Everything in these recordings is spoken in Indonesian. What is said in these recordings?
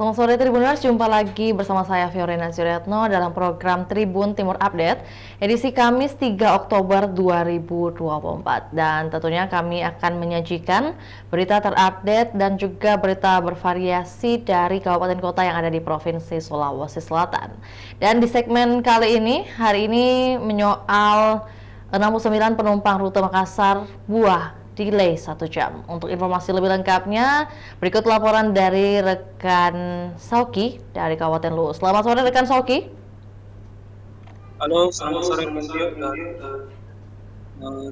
Selamat sore Tribuners, jumpa lagi bersama saya Fiorina Suryatno dalam program Tribun Timur Update edisi Kamis 3 Oktober 2024. Dan tentunya kami akan menyajikan berita terupdate dan juga berita bervariasi dari kabupaten kota yang ada di Provinsi Sulawesi Selatan. Dan di segmen kali ini, hari ini menyoal 69 penumpang rute Makassar Buah delay 1 jam. Untuk informasi lebih lengkapnya, berikut laporan dari rekan Sauki dari Kabupaten Luwu. Selamat sore rekan Sauki. Halo, selamat sore Muntio dan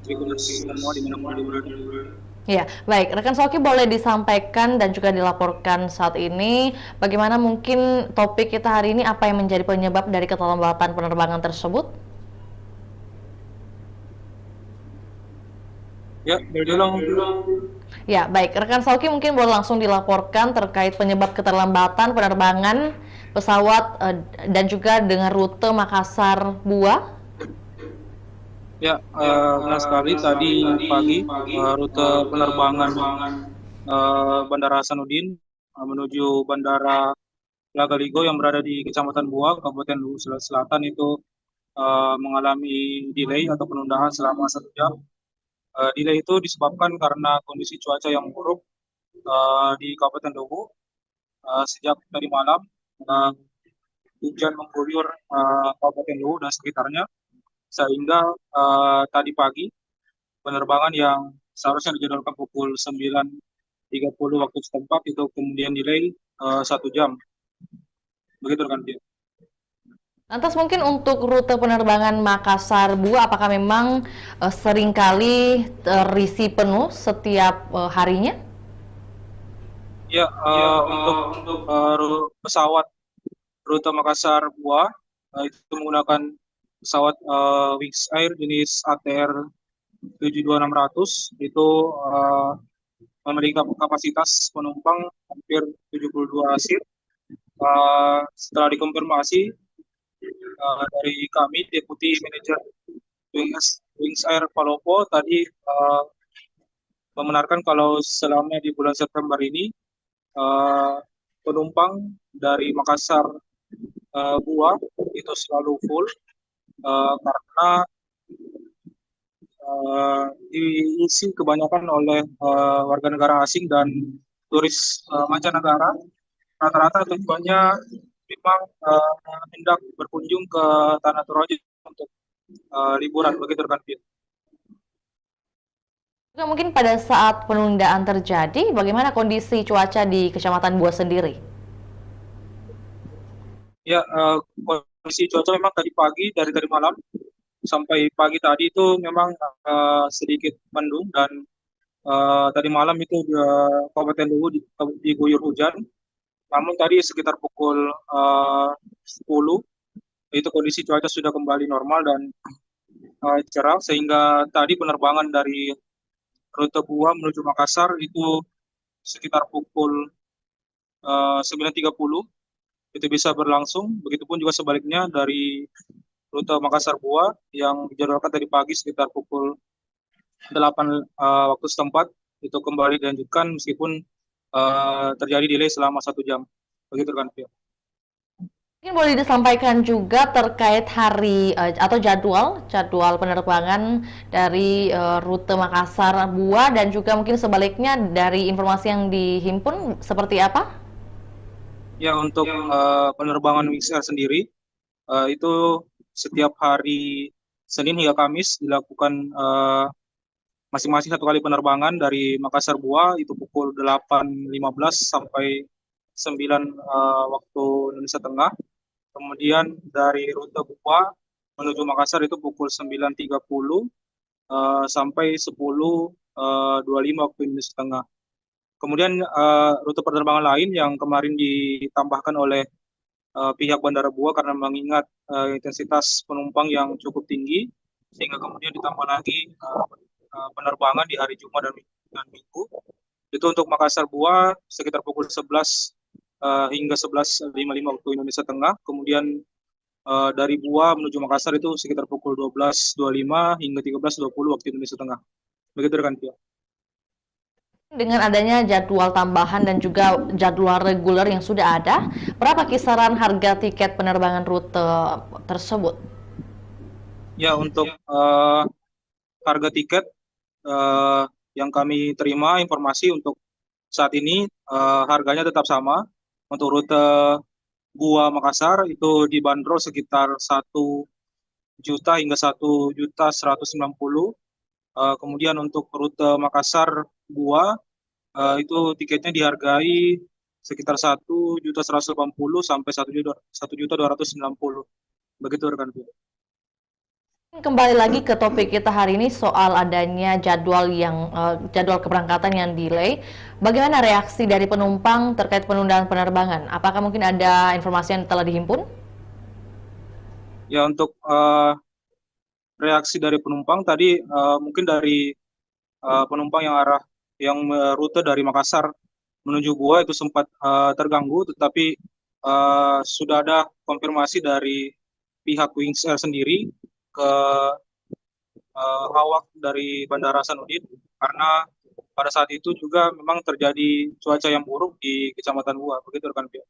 Tribuners semua dimanapun Anda berada. Ya, baik. Rekan Sauki boleh disampaikan dan juga dilaporkan saat ini bagaimana mungkin topik kita hari ini, apa yang menjadi penyebab dari keterlambatan penerbangan tersebut? Ya, berjulang. Ya, baik. Rekan Sauki mungkin boleh langsung dilaporkan terkait penyebab keterlambatan penerbangan pesawat dan juga dengan rute Makassar Buah. Ya, benar sekali. Tadi pagi rute penerbangan Bandara Hasanuddin menuju Bandara Lagaligo yang berada di Kecamatan Buah, Kabupaten Luwu Sulawesi Selatan itu mengalami delay atau penundaan selama 1 jam. Delay itu disebabkan karena kondisi cuaca yang buruk di Kabupaten Luwu. Sejak tadi malam hujan mengguyur Kabupaten Luwu dan sekitarnya, sehingga tadi pagi penerbangan yang seharusnya dijadwalkan pukul 9.30 waktu setempat itu kemudian delay 1 jam. Begitu kan dia. Lantas mungkin untuk rute penerbangan Makassar Buah, apakah memang seringkali terisi penuh setiap harinya? Ya, untuk pesawat rute Makassar Buah itu menggunakan pesawat Wings Air jenis ATR 72600 itu memiliki kapasitas penumpang hampir 72 seat. Setelah dikonfirmasi dari kami, Deputi Manajer Wings Air Palopo tadi membenarkan kalau selama di bulan September ini penumpang dari Makassar Buah itu selalu full karena diisi kebanyakan oleh warga negara asing dan turis mancanegara. Rata-rata tujuannya memang hendak berkunjung ke Tanah Toraja untuk liburan, begitu kan, Fit? Mungkin pada saat penundaan terjadi, bagaimana kondisi cuaca di Kecamatan Buah sendiri? Ya, kondisi cuaca memang tadi pagi, dari tadi malam sampai pagi tadi itu memang sedikit mendung dan tadi malam itu Kabupaten Luwu diguyur hujan. Namun tadi sekitar pukul 10 itu kondisi cuaca sudah kembali normal dan cerah, sehingga tadi penerbangan dari rute Buah menuju Makassar itu sekitar pukul 9.30 itu bisa berlangsung. Begitupun juga sebaliknya dari rute Makassar Buah yang dijadwalkan tadi pagi sekitar pukul 8 waktu setempat itu kembali dilanjutkan meskipun terjadi delay selama 1 jam. Begitu kan, Pia? Mungkin boleh disampaikan juga terkait hari atau jadwal penerbangan dari rute Makassar Buah dan juga mungkin sebaliknya dari informasi yang dihimpun seperti apa? Ya, untuk penerbangan Wings Air sendiri itu setiap hari Senin hingga Kamis dilakukan masing-masing 1 kali penerbangan dari Makassar Buah itu pukul 8.15 sampai 9 waktu Indonesia Tengah. Kemudian dari rute Buah menuju Makassar itu pukul 9.30 sampai 10.25 waktu Indonesia Tengah. Kemudian rute penerbangan lain yang kemarin ditambahkan oleh pihak Bandara Buah karena mengingat intensitas penumpang yang cukup tinggi, sehingga kemudian ditambah lagi penerbangan di hari Jumat dan Minggu. Itu untuk Makassar Buah sekitar pukul 11 hingga 11.55 waktu Indonesia Tengah. Kemudian dari Buah menuju Makassar itu sekitar pukul 12.25 hingga 13.20 waktu Indonesia Tengah. Begitu rekan Pia. Dengan adanya jadwal tambahan dan juga jadwal reguler yang sudah ada, berapa kisaran harga tiket penerbangan rute tersebut? Ya, untuk harga tiket eh, yang kami terima informasi untuk saat ini harganya tetap sama. Untuk rute Gua Makassar itu dibanderol sekitar 1 juta hingga 1.190.000. Kemudian untuk rute Makassar Gua itu tiketnya dihargai sekitar 1.180.000 sampai 1.290.000. Begitu rekan. Kembali lagi ke topik kita hari ini soal adanya jadwal keberangkatan yang delay. Bagaimana reaksi dari penumpang terkait penundaan penerbangan? Apakah mungkin ada informasi yang telah dihimpun? Ya, untuk reaksi dari penumpang tadi mungkin dari penumpang yang rute dari Makassar menuju Goa itu sempat terganggu, tetapi sudah ada konfirmasi dari pihak Wings Air sendiri ke awak dari Bandara Hasanuddin, karena pada saat itu juga memang terjadi cuaca yang buruk di Kecamatan Goa, begitu rekan Pia.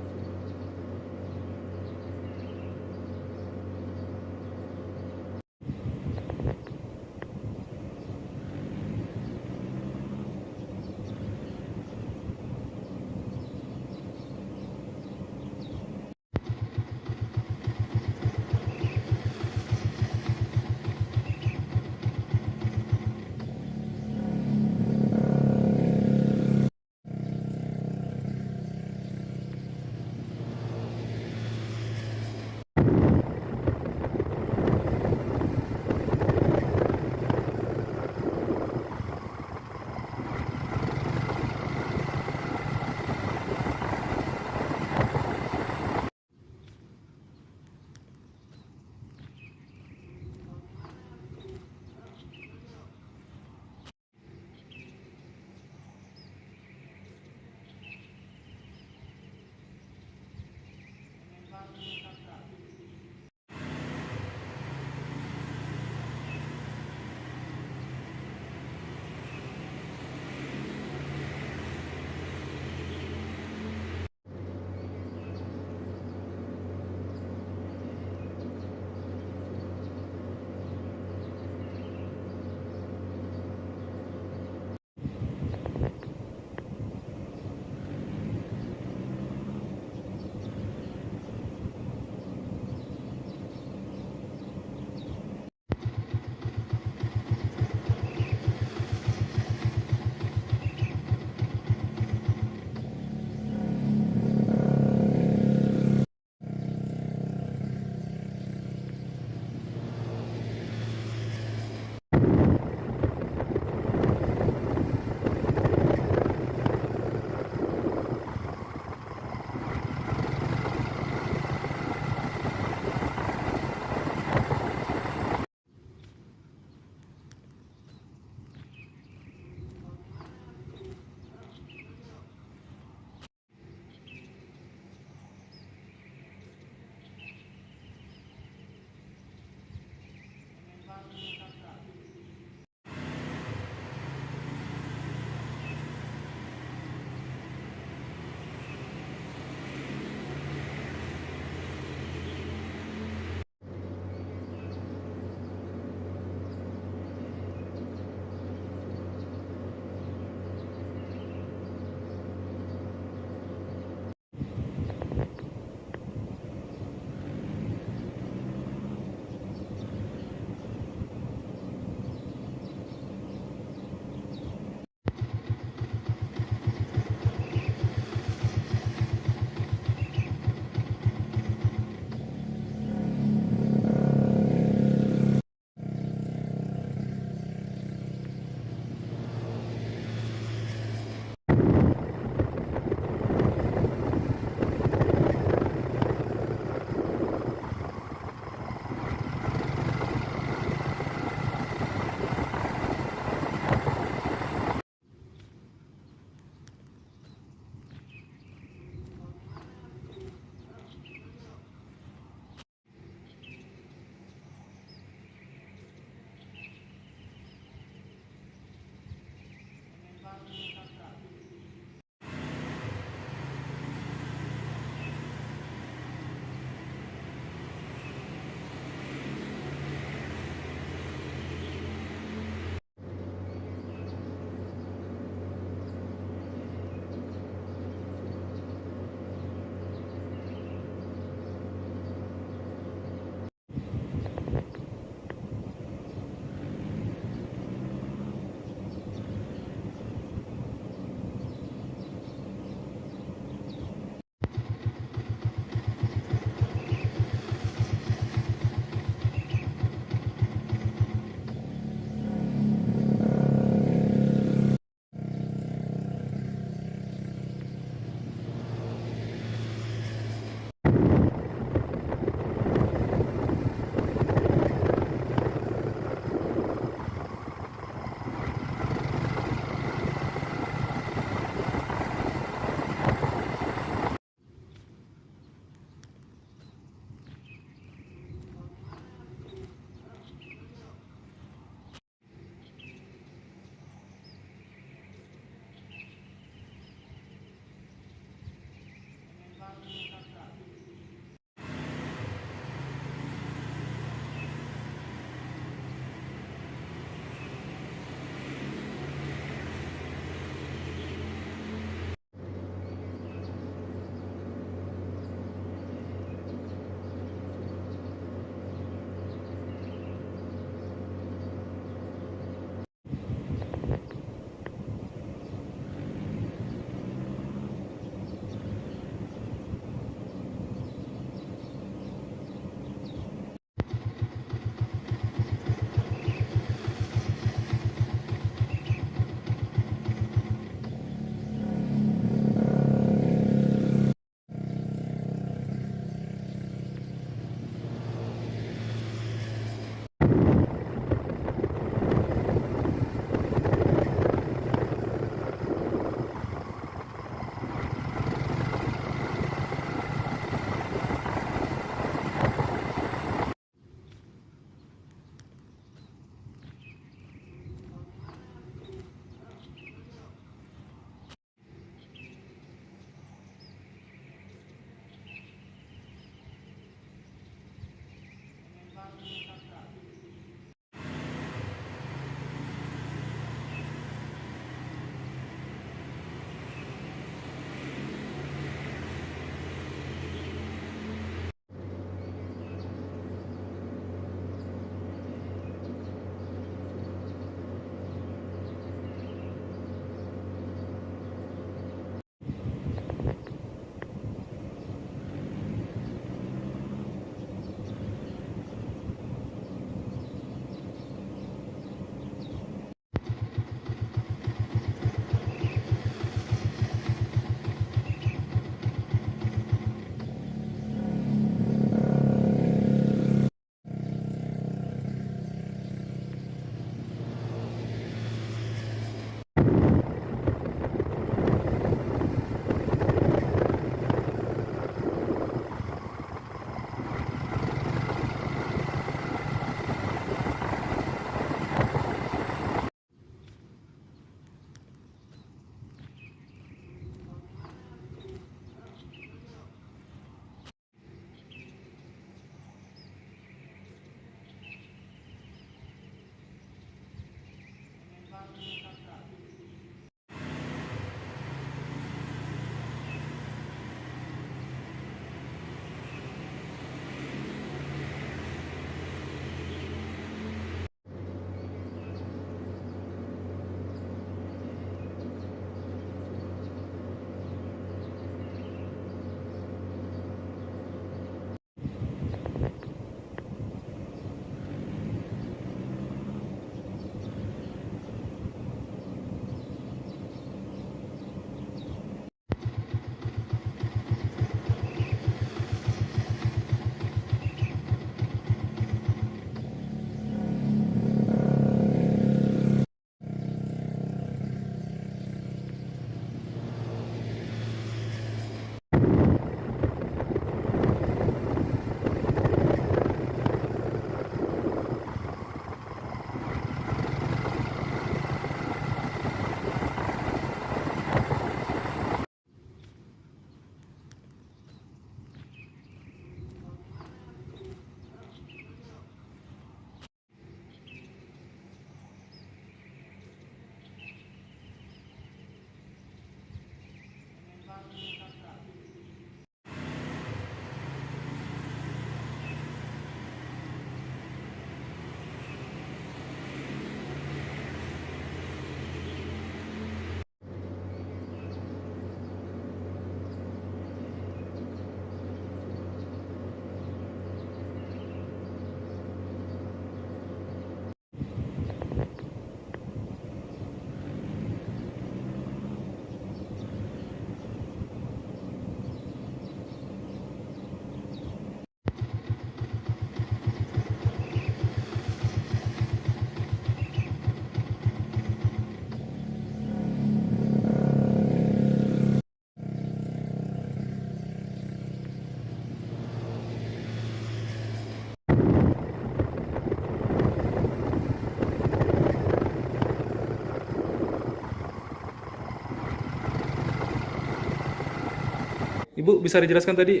Ibu bisa dijelaskan tadi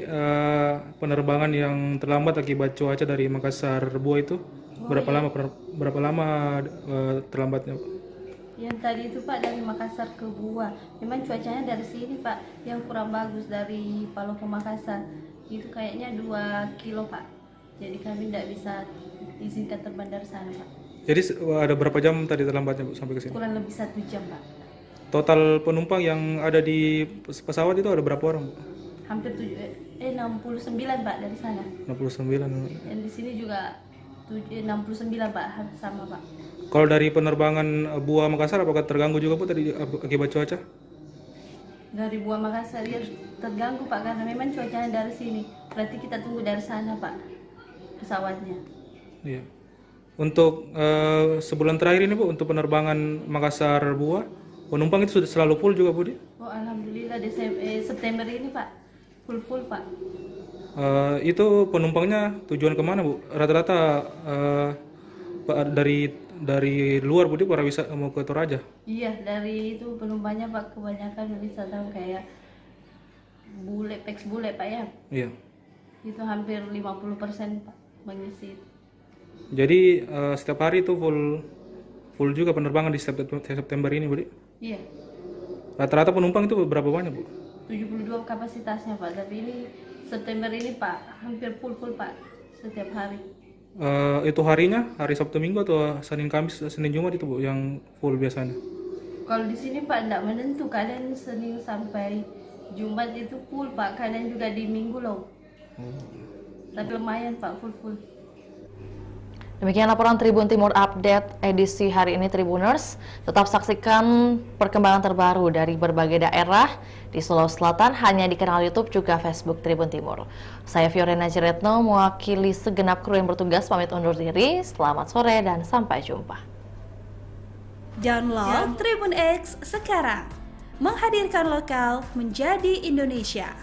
penerbangan yang terlambat akibat cuaca dari Makassar Buah itu berapa lama terlambatnya, Bu? Yang tadi itu Pak dari Makassar ke Buah. Memang cuacanya dari sini Pak yang kurang bagus dari Palu ke Makassar. Itu kayaknya 2 kilo Pak. Jadi kami tidak bisa izinkan terbang dari sana Pak. Jadi ada berapa jam tadi terlambatnya, Bu, sampai ke sini? Kurang lebih 1 jam Pak. Total penumpang yang ada di pesawat itu ada berapa orang, Bu? Hampir 69 Pak dari sana. 69. Dan di sini juga 69 Pak, sama Pak. Kalau dari penerbangan Buah Makassar apakah terganggu juga, Bu, tadi akibat cuaca? Dari Buah Makassar ya terganggu Pak karena memang cuacanya dari sini. Berarti kita tunggu dari sana Pak pesawatnya. Iya. Untuk sebulan terakhir ini, Bu, untuk penerbangan Makassar Buah, penumpang itu sudah selalu full juga, Bu? Oh alhamdulillah September ini Pak full Pak. Itu penumpangnya tujuan kemana, Bu? Rata-rata dari luar, Bu, para wisata mau ke Toraja? Iya dari itu penumpangnya Pak kebanyakan wisatawan kayak bule Pak ya. Iya. Itu hampir 50% Pak mengisi itu. Jadi setiap hari itu full juga penerbangan di September ini, Bu? Iya. Rata-rata penumpang itu berapa banyak, Bu? 72 kapasitasnya Pak, tapi ini September ini Pak hampir full Pak setiap hari. Itu harinya hari Sabtu Minggu atau Senin Kamis Senin Jumat itu, Bu, yang full biasanya? Kalau di sini Pak tidak menentu, kadang Senin sampai Jumat itu full Pak, kadang juga di Minggu loh. Tapi lumayan Pak full. Demikian laporan Tribun Timur Update edisi hari ini Tribuners. Tetap saksikan perkembangan terbaru dari berbagai daerah di Sulawesi Selatan hanya di kanal YouTube juga Facebook Tribun Timur. Saya Fiorena Ciretno mewakili segenap kru yang bertugas pamit undur diri. Selamat sore dan sampai jumpa. Download Tribun X sekarang. Menghadirkan lokal menjadi Indonesia.